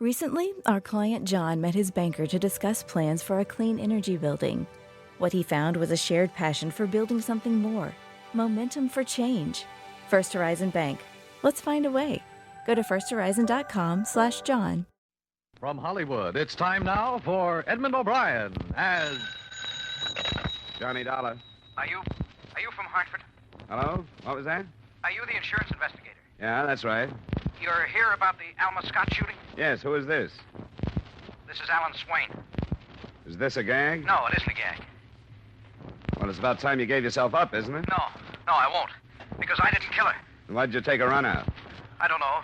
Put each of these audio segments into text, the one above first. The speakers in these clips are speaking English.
Recently, our client John met his banker to discuss plans for a clean energy building. What he found was a shared passion for building something more. Momentum for change. First Horizon Bank. Let's find a way. Go to firsthorizon.com/John. From Hollywood, it's time now for Edmund O'Brien as... Johnny Dollar. Are you from Hartford? Hello? What was that? Are you the insurance investigator? Yeah, that's right. You're here about the Alma Scott shooting? Yes, who is this? This is Alan Swain. Is this a gag? No, it isn't a gag. Well, it's about time you gave yourself up, isn't it? No, I won't. Because I didn't kill her. Then why'd you take a run out? I don't know.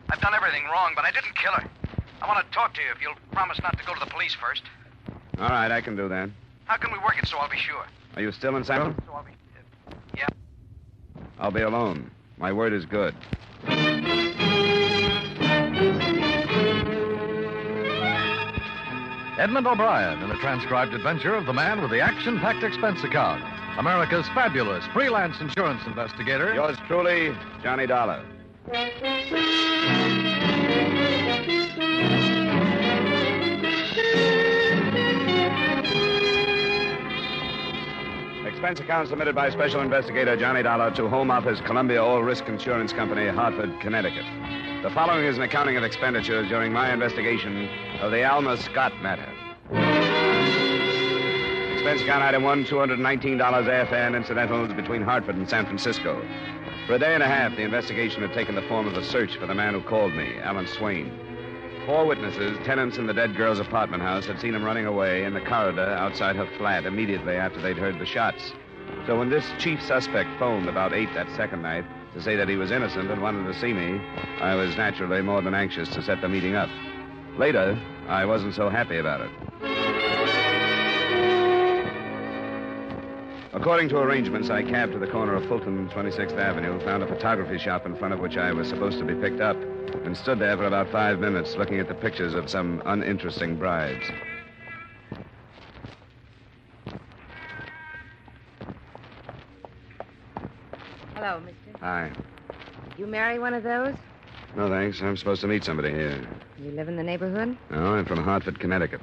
I've done everything wrong, but I didn't kill her. I want to talk to you if you'll promise not to go to the police first. All right, I can do that. How can we work it so I'll be sure? Are you still in Seattle? So I'll be... yeah. I'll be alone. My word is good. Edmund O'Brien in a transcribed adventure of the man with the action-packed expense account. America's fabulous freelance insurance investigator. Yours truly, Johnny Dollar. Expense account submitted by Special Investigator Johnny Dollar to Home Office, Columbia All Risk Insurance Company, Hartford, Connecticut. The following is an accounting of expenditures during my investigation of the Alma Scott matter. Expense account item 1, $219 airfare and incidentals between Hartford and San Francisco. For a day and a half, the investigation had taken the form of a search for the man who called me, Alan Swain. 4 witnesses, tenants in the dead girl's apartment house, had seen him running away in the corridor outside her flat immediately after they'd heard the shots. So when this chief suspect phoned about 8 that second night to say that he was innocent and wanted to see me, I was naturally more than anxious to set the meeting up. Later, I wasn't so happy about it. According to arrangements, I cabbed to the corner of Fulton and 26th Avenue, found a photography shop in front of which I was supposed to be picked up, and stood there for about 5 minutes looking at the pictures of some uninteresting brides. Hello, mister. Hi. You marry one of those? No, thanks. I'm supposed to meet somebody here. You live in the neighborhood? No, I'm from Hartford, Connecticut.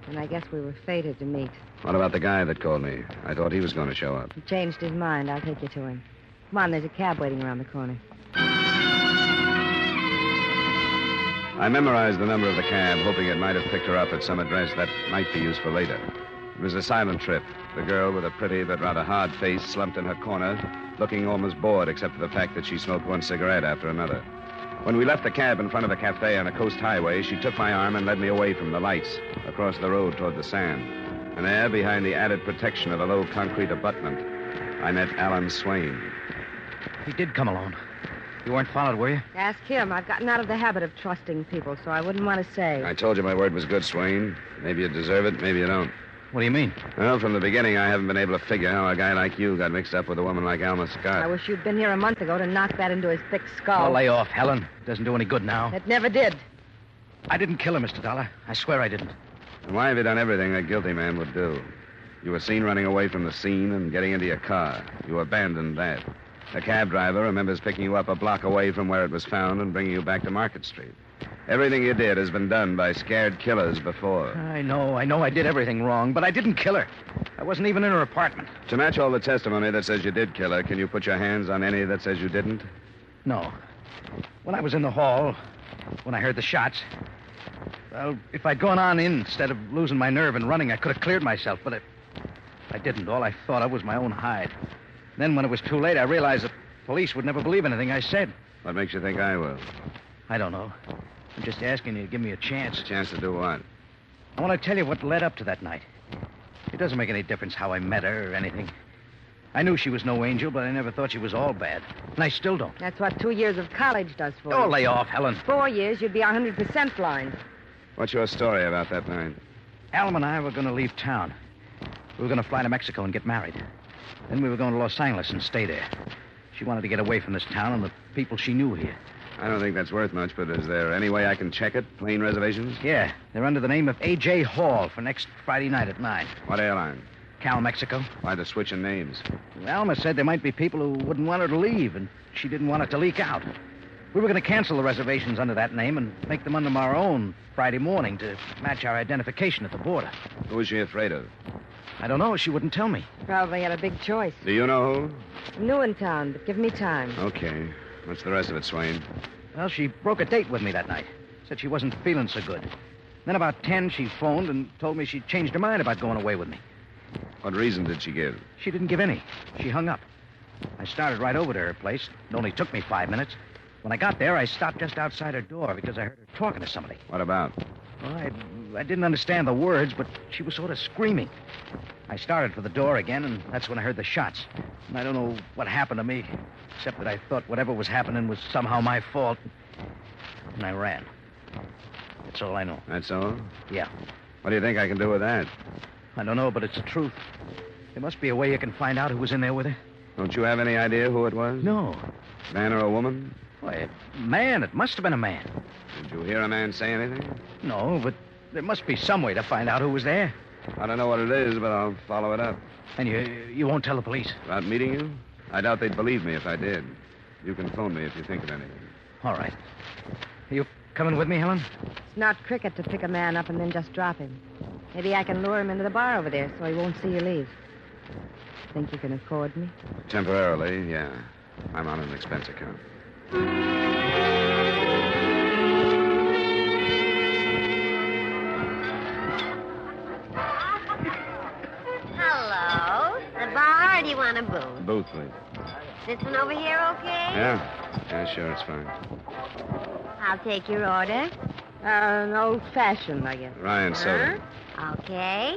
And I guess we were fated to meet. What about the guy that called me? I thought he was going to show up. He changed his mind. I'll take you to him. Come on, there's a cab waiting around the corner. I memorized the number of the cab, hoping it might have picked her up at some address that might be useful later. It was a silent trip. The girl with a pretty but rather hard face slumped in her corner, looking almost bored except for the fact that she smoked one cigarette after another. When we left the cab in front of a cafe on a coast highway, she took my arm and led me away from the lights, across the road toward the sand. And there, behind the added protection of a low concrete abutment, I met Alan Swain. He did come alone. You weren't followed, were you? Ask him. I've gotten out of the habit of trusting people, so I wouldn't want to say. I told you my word was good, Swain. Maybe you deserve it, maybe you don't. What do you mean? Well, from the beginning, I haven't been able to figure how a guy like you got mixed up with a woman like Alma Scott. I wish you'd been here a month ago to knock that into his thick skull. Oh, lay off, Helen. Doesn't do any good now. It never did. I didn't kill her, Mr. Dollar. I swear I didn't. And why have you done everything a guilty man would do? You were seen running away from the scene and getting into your car. You abandoned that. The cab driver remembers picking you up a block away from where it was found and bringing you back to Market Street. Everything you did has been done by scared killers before. I know I did everything wrong, but I didn't kill her. I wasn't even in her apartment. To match all the testimony that says you did kill her, can you put your hands on any that says you didn't? No. When I was in the hall, when I heard the shots, well, if I'd gone on in instead of losing my nerve and running, I could have cleared myself, but I didn't. All I thought of was my own hide. Then when it was too late, I realized the police would never believe anything I said. What makes you think I will? I don't know. I'm just asking you to give me a chance. A chance to do what? I want to tell you what led up to that night. It doesn't make any difference how I met her or anything. I knew she was no angel, but I never thought she was all bad. And I still don't. That's what 2 years of college does for you. Oh, lay off, Helen. 4 years, you'd be 100% blind. What's your story about that night? Alma and I were going to leave town. We were going to fly to Mexico and get married. Then we were going to Los Angeles and stay there. She wanted to get away from this town and the people she knew here. I don't think that's worth much, but is there any way I can check it? Plane reservations? Yeah, they're under the name of A.J. Hall for next Friday night at 9. What airline? Cal, Mexico. Why the switch in names? Alma said there might be people who wouldn't want her to leave, and she didn't want it to leak out. We were going to cancel the reservations under that name and make them under our own Friday morning to match our identification at the border. Who is she afraid of? I don't know. She wouldn't tell me. Probably had a big choice. Do you know New in town, but give me time. who? Okay. What's the rest of it, Swain? Well, she broke a date with me that night. Said she wasn't feeling so good. Then about 10, she phoned and told me she'd changed her mind about going away with me. What reason did she give? She didn't give any. She hung up. I started right over to her place. It only took me 5 minutes. When I got there, I stopped just outside her door because I heard her talking to somebody. What about? Well, I didn't understand the words, but she was sort of screaming. I started for the door again, and that's when I heard the shots. And I don't know what happened to me, except that I thought whatever was happening was somehow my fault. And I ran. That's all I know. That's all? Yeah. What do you think I can do with that? I don't know, but it's the truth. There must be a way you can find out who was in there with her. Don't you have any idea who it was? No. Man or a woman? Why, man, it must have been a man. Did you hear a man say anything? No, but there must be some way to find out who was there. I don't know what it is, but I'll follow it up. And you won't tell the police? About meeting you? I doubt they'd believe me if I did. You can phone me if you think of anything. All right. Are you coming with me, Helen? It's not cricket to pick a man up and then just drop him. Maybe I can lure him into the bar over there so he won't see you leave. Think you can afford me? Temporarily, yeah. I'm on an expense account. Hello. The bar, or do you want a booth? Booth, please. This one over here okay? Yeah, sure, it's fine. I'll take your order. An old-fashioned, I guess. Ryan soda. Okay.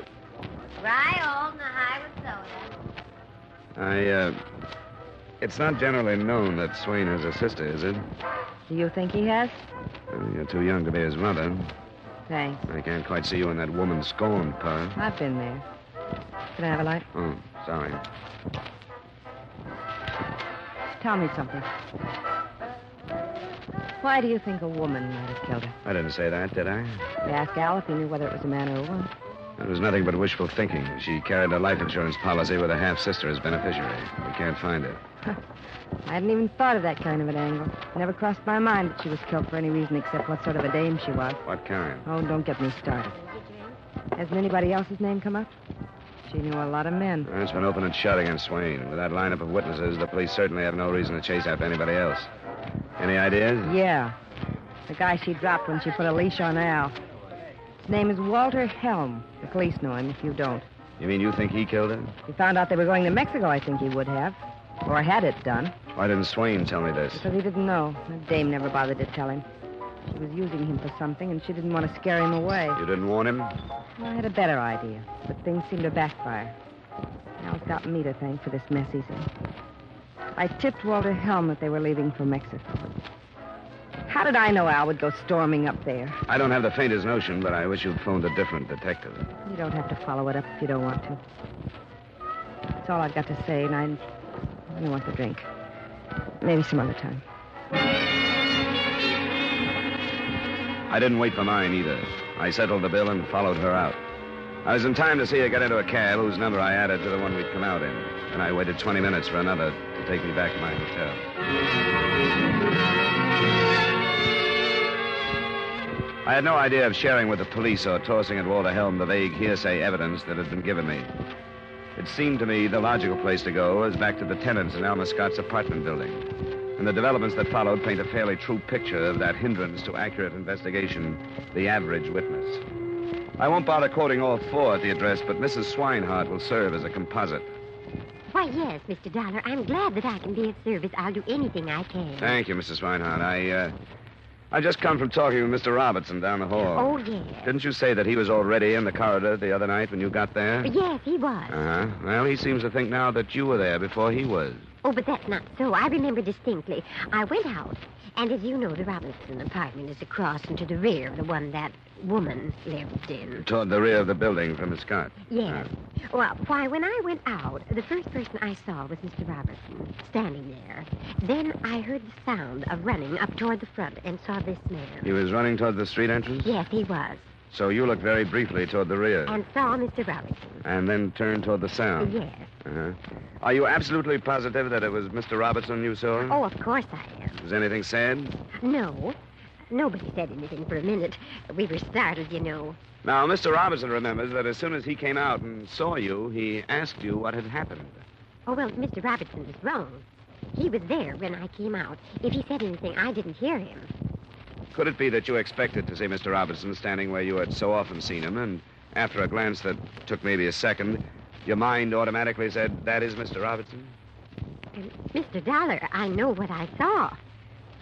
Rye old and a high with soda. It's not generally known that Swain has a sister, is it? Do you think he has? Well, you're too young to be his mother. Thanks. I can't quite see you in that woman scorn part. I've been there. Can I have a light? Oh, sorry. Tell me something. Why do you think a woman might have killed her? I didn't say that, did I? You asked Al if he knew whether it was a man or a woman. It was nothing but wishful thinking. She carried a life insurance policy with a half-sister as beneficiary. We can't find her. I hadn't even thought of that kind of an angle. It never crossed my mind that she was killed for any reason except what sort of a dame she was. What kind? Oh, don't get me started. Hasn't anybody else's name come up? She knew a lot of men. Well, it's been open and shut against Swain. With that lineup of witnesses, the police certainly have no reason to chase after anybody else. Any ideas? Yeah. The guy she dropped when she put a leash on Al. His name is Walter Helm. The police know him, if you don't. You mean you think he killed her? If he found out they were going to Mexico, I think he would have. Or had it done. Why didn't Swain tell me this? Because he didn't know. That dame never bothered to tell him. She was using him for something, and she didn't want to scare him away. You didn't warn him? Well, I had a better idea, but things seemed to backfire. Al's got me to thank for this mess he's in. I tipped Walter Helm that they were leaving for Mexico. How did I know Al would go storming up there? I don't have the faintest notion, but I wish you'd phoned a different detective. You don't have to follow it up if you don't want to. That's all I've got to say, and I don't want the drink. Maybe some other time. I didn't wait for mine either. I settled the bill and followed her out. I was in time to see her get into a cab whose number I added to the one we'd come out in. And I waited 20 minutes for another to take me back to my hotel. I had no idea of sharing with the police or tossing at Walter Helm the vague hearsay evidence that had been given me. It seemed to me the logical place to go was back to the tenants in Alma Scott's apartment building. And the developments that followed paint a fairly true picture of that hindrance to accurate investigation, the average witness. I won't bother quoting all four at the address, but Mrs. Swinehart will serve as a composite. Why, yes, Mr. Dollar. I'm glad that I can be of service. I'll do anything I can. Thank you, Mrs. Swinehart. I just come from talking with Mr. Robertson down the hall. Oh, yes. Didn't you say that he was already in the corridor the other night when you got there? Yes, he was. Uh-huh. Well, he seems to think now that you were there before he was. Oh, but that's not so. I remember distinctly. I went out, and as you know, the Robinson apartment is across and to the rear of the one that woman lived in. Toward the rear of the building from Miss Scott. Yes. Well, why, when I went out, the first person I saw was Mr. Robertson, standing there. Then I heard the sound of running up toward the front and saw this man. He was running toward the street entrance? Yes, he was. So you looked very briefly toward the rear. And saw Mr. Robertson. And then turned toward the sound. Yes. Uh-huh. Are you absolutely positive that it was Mr. Robertson you saw? Oh, of course I am. Was anything said? No. Nobody said anything for a minute. We were startled, you know. Now, Mr. Robertson remembers that as soon as he came out and saw you, he asked you what had happened. Oh, well, Mr. Robertson was wrong. He was there when I came out. If he said anything, I didn't hear him. Could it be that you expected to see Mr. Robertson standing where you had so often seen him, and after a glance that took maybe a second, your mind automatically said, that is Mr. Robertson? Mr. Dollar, I know what I saw.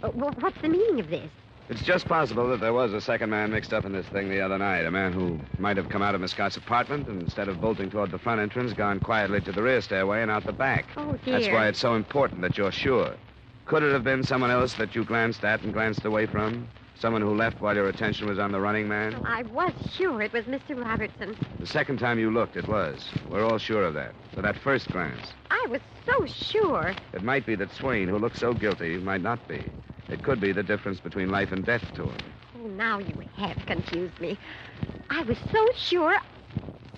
What's the meaning of this? It's just possible that there was a second man mixed up in this thing the other night, a man who might have come out of Miss Scott's apartment and instead of bolting toward the front entrance, gone quietly to the rear stairway and out the back. Oh, dear. That's why it's so important that you're sure. Could it have been someone else that you glanced at and glanced away from? Someone who left while your attention was on the running man? Oh, I was sure it was Mr. Robertson. The second time you looked, it was. We're all sure of that. For that first glance. I was so sure. It might be that Swain, who looked so guilty, might not be. It could be the difference between life and death to him. Oh, now you have confused me. I was so sure.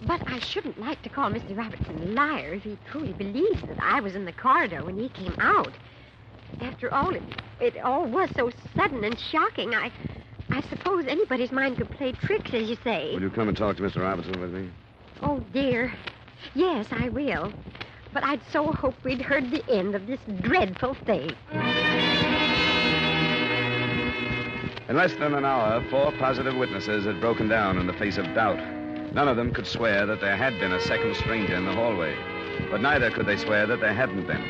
But I shouldn't like to call Mr. Robertson a liar if he truly believes that I was in the corridor when he came out. After all, it all was so sudden and shocking. I suppose anybody's mind could play tricks, as you say. Will you come and talk to Mr. Robertson with me? Oh, dear. Yes, I will. But I'd so hoped we'd heard the end of this dreadful thing. In less than an hour, 4 positive witnesses had broken down in the face of doubt. None of them could swear that there had been a second stranger in the hallway. But neither could they swear that there hadn't been.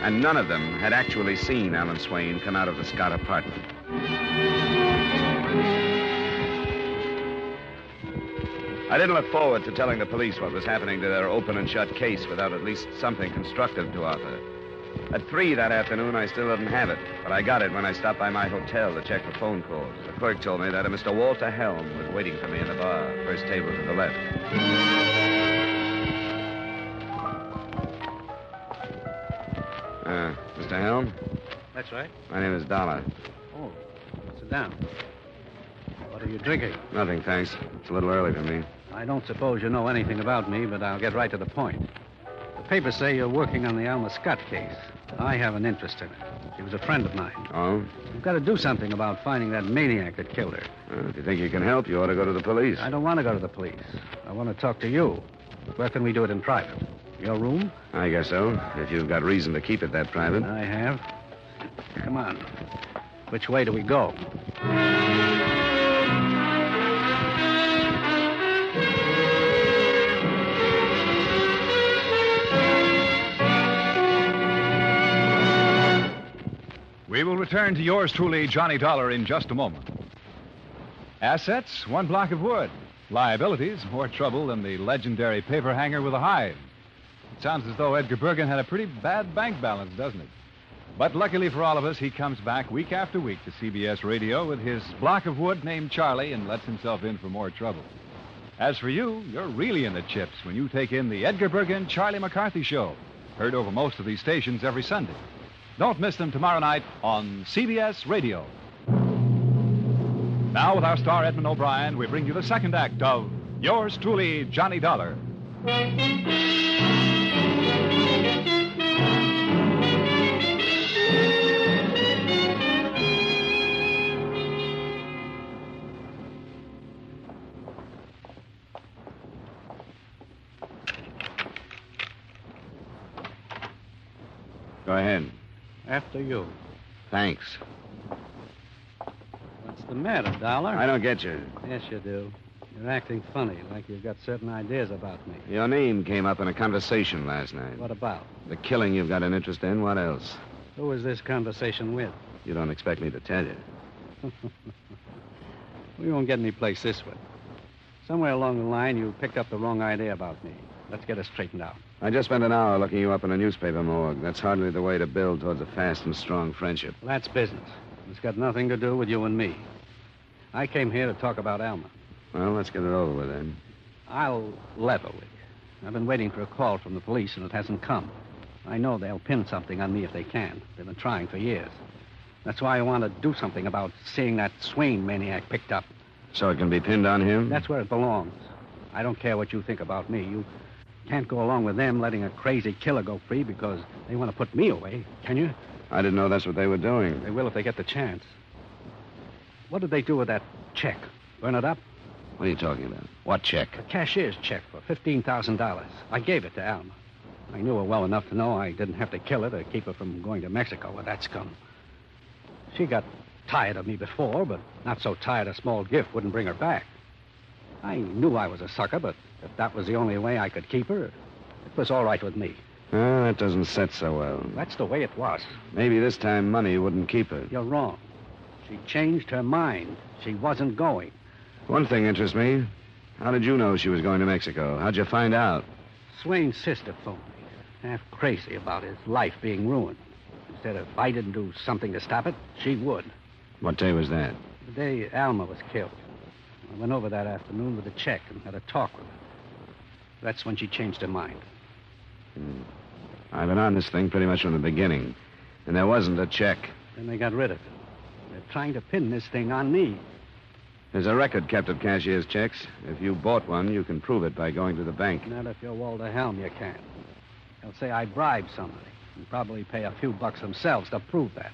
And none of them had actually seen Alan Swain come out of the Scott apartment. I didn't look forward to telling the police what was happening to their open and shut case without at least something constructive to offer. At 3 that afternoon, I still didn't have it, but I got it when I stopped by my hotel to check for phone calls. The clerk told me that a Mr. Walter Helm was waiting for me in the bar, first table to the left. Mr. Helm? That's right. My name is Dollar. Oh, sit down. What are you drinking? Nothing, thanks. It's a little early for me. I don't suppose you know anything about me, but I'll get right to the point. The papers say you're working on the Alma Scott case. I have an interest in it. She was a friend of mine. Oh? You've got to do something about finding that maniac that killed her. If you think you can help, you ought to go to the police. I don't want to go to the police. I want to talk to you. Where can we do it in private? Your room? I guess so, if you've got reason to keep it that private. I have. Come on. Which way do we go? We will return to yours truly, Johnny Dollar, in just a moment. Assets, 1 block of wood. Liabilities, more trouble than the legendary paper hanger with a hive. It sounds as though Edgar Bergen had a pretty bad bank balance, doesn't it? But luckily for all of us, he comes back week after week to CBS Radio with his block of wood named Charlie and lets himself in for more trouble. As for you, you're really in the chips when you take in the Edgar Bergen Charlie McCarthy Show, heard over most of these stations every Sunday. Don't miss them tomorrow night on CBS Radio. Now, with our star Edmund O'Brien, we bring you the second act of Yours Truly, Johnny Dollar. Go ahead. After you. Thanks. What's the matter, Dollar? I don't get you. Yes, you do. You're acting funny, like you've got certain ideas about me. Your name came up in a conversation last night. What about? The killing you've got an interest in. What else? Who is this conversation with? You don't expect me to tell you. We won't get any place this way. Somewhere along the line, you picked up the wrong idea about me. Let's get it straightened out. I just spent an hour looking you up in a newspaper morgue. That's hardly the way to build towards a fast and strong friendship. Well, that's business. It's got nothing to do with you and me. I came here to talk about Alma. Well, let's get it over with then. I'll level with you. I've been waiting for a call from the police, and it hasn't come. I know they'll pin something on me if they can. They've been trying for years. That's why I want to do something about seeing that Swain maniac picked up. So it can be pinned on him? That's where it belongs. I don't care what you think about me. You can't go along with them letting a crazy killer go free because they want to put me away, can you? I didn't know that's what they were doing. They will if they get the chance. What did they do with that check? Burn it up? What are you talking about? What check? A cashier's check for $15,000. I gave it to Alma. I knew her well enough to know I didn't have to kill her to keep her from going to Mexico with that scum. She got tired of me before, but not so tired a small gift wouldn't bring her back. I knew I was a sucker, but if that was the only way I could keep her, it was all right with me. Well, that doesn't set so well. That's the way it was. Maybe this time money wouldn't keep her. You're wrong. She changed her mind. She wasn't going. One thing interests me. How did you know she was going to Mexico? How'd you find out? Swain's sister phoned me, half crazy about his life being ruined. She said if I didn't do something to stop it, she would. What day was that? The day Alma was killed. I went over that afternoon with a check and had a talk with her. That's when she changed her mind. I've been on this thing pretty much from the beginning. And there wasn't a check. Then they got rid of it. They're trying to pin this thing on me. There's a record kept of cashier's checks. If you bought one, you can prove it by going to the bank. Not if you're Walter Helm, you can't. They'll say I bribed somebody and probably pay a few bucks themselves to prove that.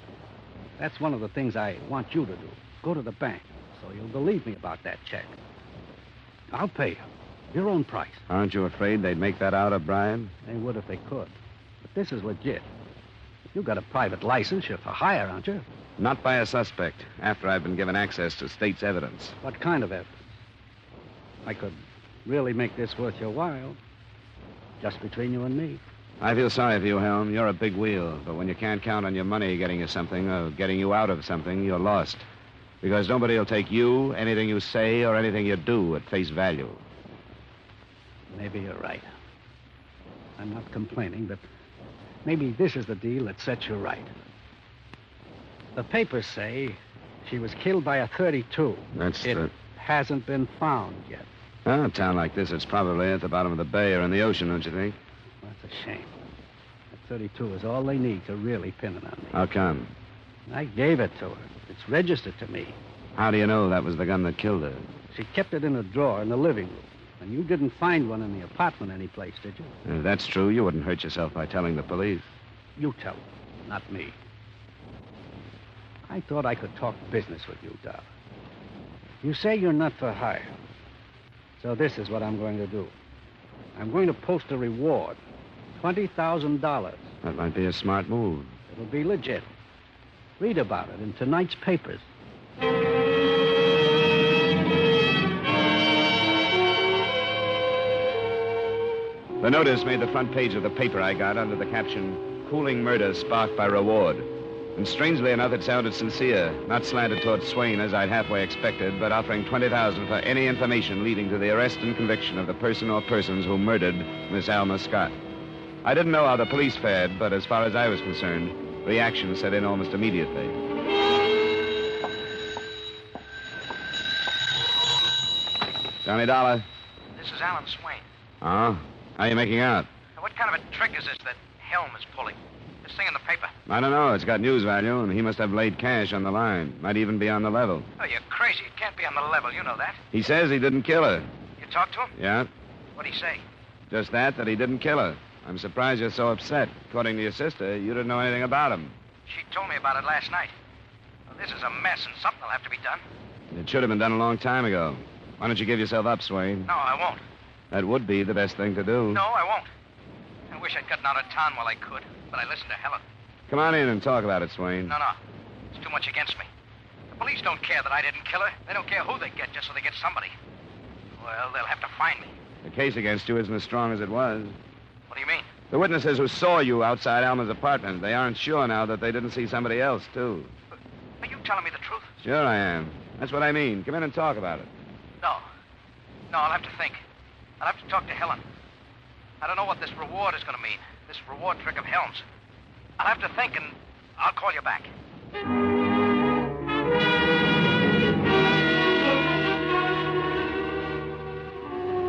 That's one of the things I want you to do. Go to the bank so you'll believe me about that check. I'll pay you. Your own price. Aren't you afraid they'd make that out a bribe? They would if they could. But this is legit. You got a private license. You're for hire, aren't you? Not by a suspect, after I've been given access to state's evidence. What kind of evidence? I could really make this worth your while. Just between you and me. I feel sorry for you, Helm. You're a big wheel. But when you can't count on your money getting you something or getting you out of something, you're lost. Because nobody will take you, anything you say, or anything you do at face value. Maybe you're right. I'm not complaining, but maybe this is the deal that sets you right. The papers say she was killed by a .32. It hasn't been found yet. Oh, a town like this, it's probably at the bottom of the bay or in the ocean, don't you think? That's a shame. That .32 is all they need to really pin it on me. How come? I gave it to her. It's registered to me. How do you know that was the gun that killed her? She kept it in a drawer in the living room. And you didn't find one in the apartment anyplace, did you? If that's true, you wouldn't hurt yourself by telling the police. You tell them, not me. I thought I could talk business with you, Dollar. You say you're not for hire. So this is what I'm going to do. I'm going to post a reward. $20,000. That might be a smart move. It'll be legit. Read about it in tonight's papers. The notice made the front page of the paper I got under the caption, Cooling Murder Sparked by Reward. And strangely enough, it sounded sincere, not slanted towards Swain as I'd halfway expected, but offering $20,000 for any information leading to the arrest and conviction of the person or persons who murdered Miss Alma Scott. I didn't know how the police fared, but as far as I was concerned, reaction set in almost immediately. Johnny Dollar. This is Alan Swain. Oh? How are you making out? What kind of a trick is this that Helm is pulling? This thing in the paper. I don't know. It's got news value, and he must have laid cash on the line. Might even be on the level. Oh, you're crazy. It can't be on the level. You know that. He says he didn't kill her. You talked to him? Yeah? What'd he say? Just that he didn't kill her. I'm surprised you're so upset. According to your sister, you didn't know anything about him. She told me about it last night. Well, this is a mess, and something will have to be done. It should have been done a long time ago. Why don't you give yourself up, Swain? No, I won't. That would be the best thing to do. No, I won't. I wish I'd gotten out of town while I could, but I listened to Helen. Come on in and talk about it, Swain. No. It's too much against me. The police don't care that I didn't kill her. They don't care who they get just so they get somebody. Well, they'll have to find me. The case against you isn't as strong as it was. What do you mean? The witnesses who saw you outside Alma's apartment, they aren't sure now that they didn't see somebody else, too. Are you telling me the truth? Sure I am. That's what I mean. Come in and talk about it. No, I'll have to think. I'll have to talk to Helen. I don't know what this reward is going to mean. This reward trick of Helm's. I'll have to think, and I'll call you back.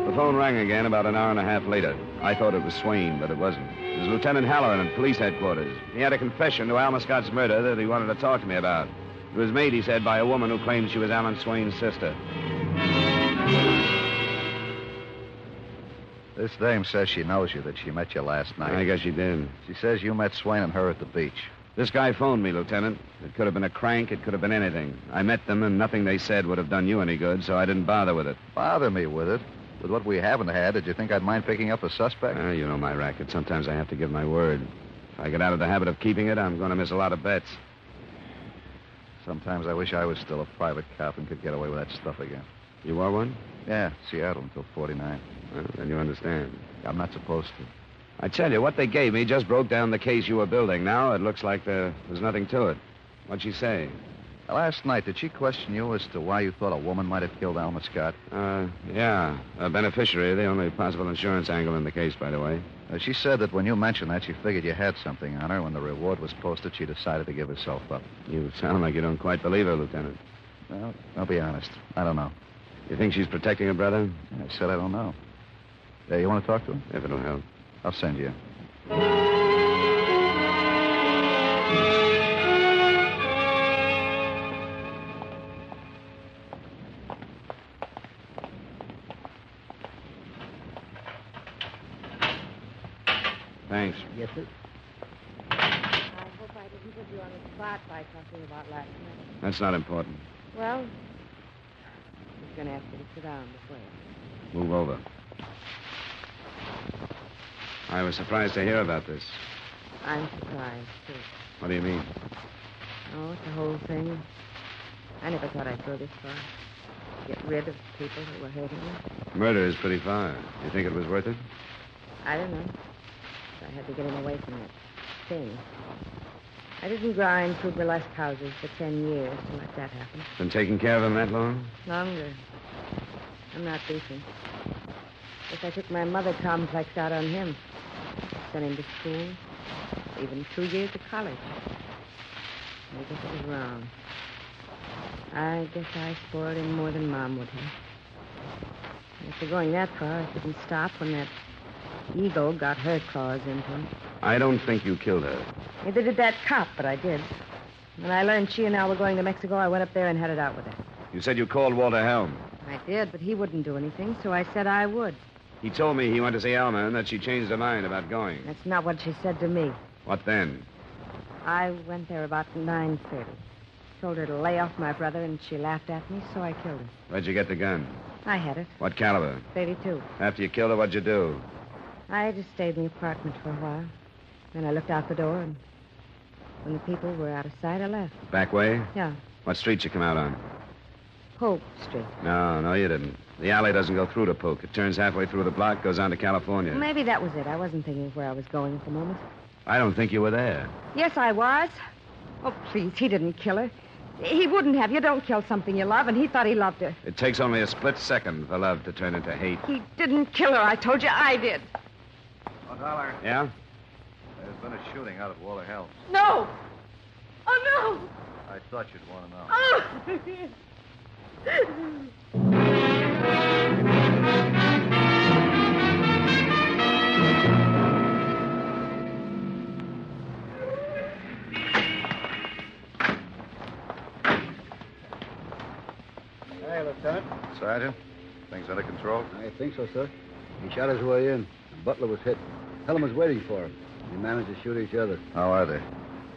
The phone rang again about an hour and a half later. I thought it was Swain, but it wasn't. It was Lieutenant Halloran at police headquarters. He had a confession to Alma Scott's murder that he wanted to talk to me about. It was made, he said, by a woman who claimed she was Alan Swain's sister. This dame says she knows you, that she met you last night. I guess she did. She says you met Swain and her at the beach. This guy phoned me, Lieutenant. It could have been a crank. It could have been anything. I met them, and nothing they said would have done you any good, so I didn't bother with it. Bother me with it? With what we haven't had, did you think I'd mind picking up a suspect? You know my racket. Sometimes I have to give my word. If I get out of the habit of keeping it, I'm going to miss a lot of bets. Sometimes I wish I was still a private cop and could get away with that stuff again. You are one? Yeah, Seattle until 49. Well, then you understand. I'm not supposed to. I tell you, what they gave me just broke down the case you were building. Now it looks like there's nothing to it. What'd she say? Last night, did she question you as to why you thought a woman might have killed Alma Scott? Yeah. A beneficiary, the only possible insurance angle in the case, by the way. She said that when you mentioned that, she figured you had something on her. When the reward was posted, she decided to give herself up. You sound like you don't quite believe her, Lieutenant. Well, I'll be honest. I don't know. You think she's protecting her brother? I said I don't know. You want to talk to her? If it'll help. I'll send you. Thanks. Yes, sir. I hope I didn't put you on the spot by talking about last night. That's not important. Well, I'm just going to ask you to sit down this way. Move over. I was surprised to hear about this. I'm surprised, too. What do you mean? Oh, it's the whole thing. I never thought I'd go this far. Get rid of people who were hurting me. Murder is pretty far. You think it was worth it? I don't know. I had to get him away from that thing. I didn't grind through burlesque houses for 10 years to let that happen. Been taking care of him that long? Longer. I'm not decent. Guess I took my mother complex out on him. Sent him to school. Even 2 years of college. I guess it was wrong. I guess I spoiled him more than Mom would have. After going that far, I couldn't stop when that ego got her claws into him. I don't think you killed her. Neither did that cop, but I did. When I learned she and Al were going to Mexico, I went up there and had it out with her. You said you called Walter Helm. I did, but he wouldn't do anything, so I said I would. He told me he went to see Alma and that she changed her mind about going. That's not what she said to me. What then? I went there about 9:30. Told her to lay off my brother, and she laughed at me, so I killed her. Where'd you get the gun? I had it. What caliber? 32. After you killed her, what'd you do? I just stayed in the apartment for a while. Then I looked out the door, and when the people were out of sight, I left. Back way? Yeah. What street you come out on? Polk Street. No, you didn't. The alley doesn't go through to Polk. It turns halfway through the block, goes on to California. Maybe that was it. I wasn't thinking of where I was going at the moment. I don't think you were there. Yes, I was. Oh, please, he didn't kill her. He wouldn't have. You don't kill something you love, and he thought he loved her. It takes only a split second for love to turn into hate. He didn't kill her. I told you I did. $1. Yeah? There's been a shooting out at Walter Helms. No. Oh, no. I thought you'd want to know. Oh. Hey, Lieutenant. Sergeant, things under control? I think so, sir. He shot his way in. The butler was hit. Helen was waiting for him. They managed to shoot each other. How are they?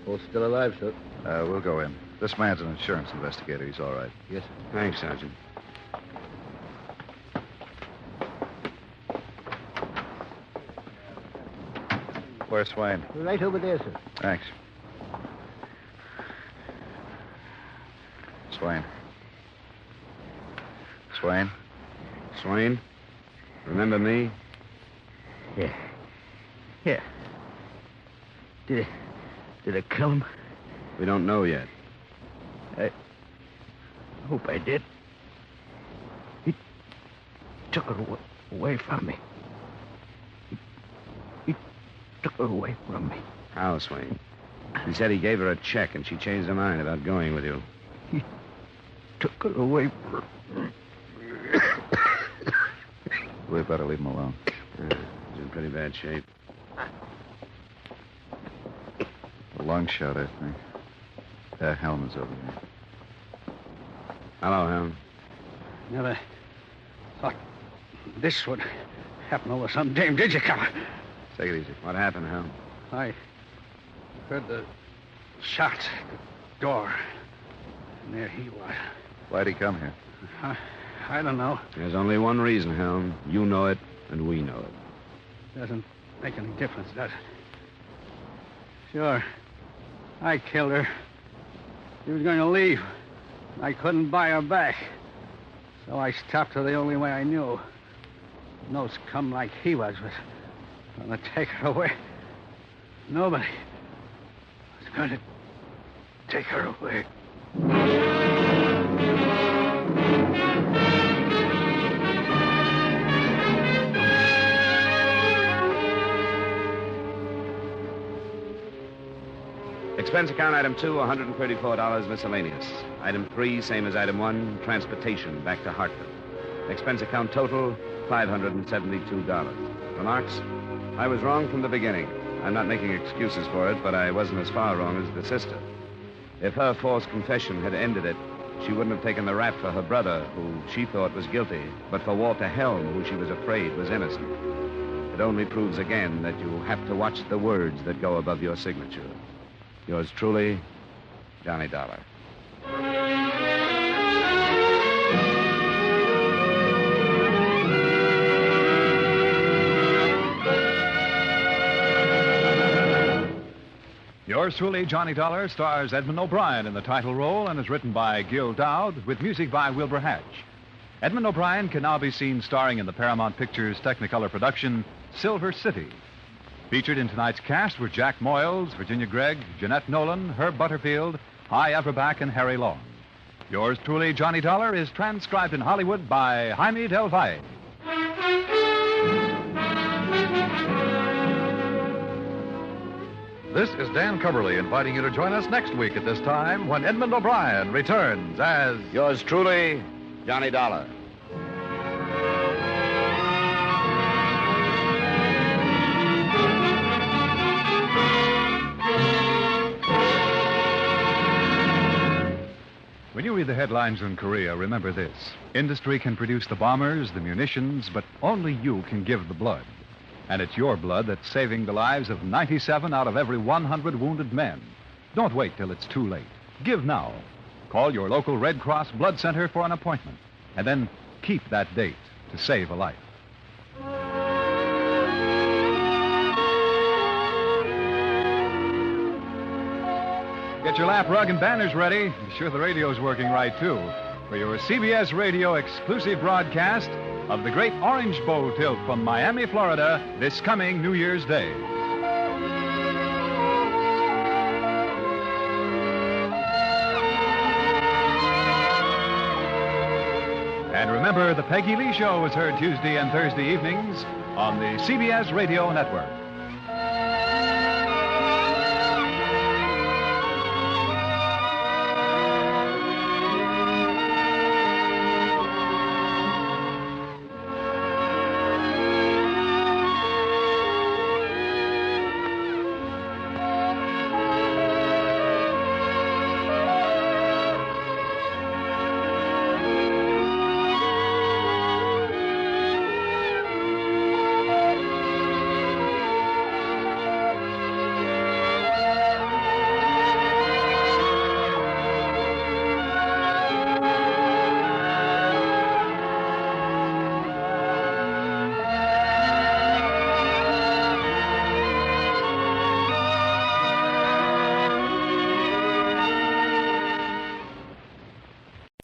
Both still alive, sir. We'll go in. This man's an insurance investigator. He's all right. Yes, sir. Thanks, Sergeant. Where's Swain? Right over there, sir. Thanks. Swain. Swain? Swain? Remember me? Yeah. Yeah. Did I kill him? We don't know yet. I hope I did. He took her away from me. He took her away from me. How, Swain? He said he gave her a check and she changed her mind about going with you. He took her away from We better leave him alone. He's in pretty bad shape. A long shot, I think. Helm is over there. Hello, Helm. Never thought this would happen over some dame, did you, Copper? Take it easy. What happened, Hal? I heard the shots at the door. And there he was. Why'd he come here? I don't know. There's only one reason, Hal. You know it, and we know it. Doesn't make any difference, does it? Sure. I killed her. She was going to leave. I couldn't buy her back. So I stopped her the only way I knew. No scum like he was going to take her away. Nobody was going to take her away. Expense account item 2, $134 miscellaneous. Item 3, same as item 1, transportation back to Hartford. Expense account total, $572. Remarks? I was wrong from the beginning. I'm not making excuses for it, but I wasn't as far wrong as the sister. If her false confession had ended it, she wouldn't have taken the rap for her brother, who she thought was guilty, but for Walter Helm, who she was afraid was innocent. It only proves again that you have to watch the words that go above your signature. Yours truly, Johnny Dollar. Yours truly, Johnny Dollar, stars Edmund O'Brien in the title role and is written by Gil Dowd with music by Wilbur Hatch. Edmund O'Brien can now be seen starring in the Paramount Pictures Technicolor production Silver City. Featured in tonight's cast were Jack Moyles, Virginia Gregg, Jeanette Nolan, Herb Butterfield, Hy Averback, and Harry Long. Yours truly, Johnny Dollar, is transcribed in Hollywood by Jaime Del Valle. This is Dan Coverly inviting you to join us next week at this time when Edmund O'Brien returns as... Yours truly, Johnny Dollar. When you read the headlines in Korea, remember this. Industry can produce the bombers, the munitions, but only you can give the blood. And it's your blood that's saving the lives of 97 out of every 100 wounded men. Don't wait till it's too late. Give now. Call your local Red Cross Blood Center for an appointment. And then keep that date to save a life. Get your lap rug and banners ready. Be sure the radio's working right, too, for your CBS Radio exclusive broadcast of the Great Orange Bowl Tilt from Miami, Florida, this coming New Year's Day. And remember, the Peggy Lee Show is heard Tuesday and Thursday evenings on the CBS Radio Network.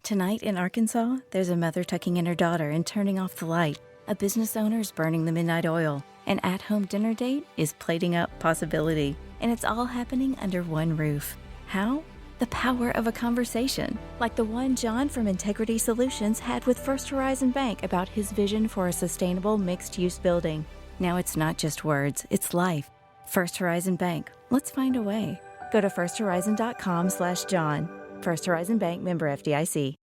Tonight in Arkansas, there's a mother tucking in her daughter and turning off the light. A business owner is burning the midnight oil. An at-home dinner date is plating up possibility. And it's all happening under one roof. How? The power of a conversation, like the one John from Integrity Solutions had with First Horizon Bank about his vision for a sustainable mixed-use building. Now it's not just words, it's life. First Horizon Bank. Let's find a way. Go to firsthorizon.com/John. First Horizon Bank, member FDIC.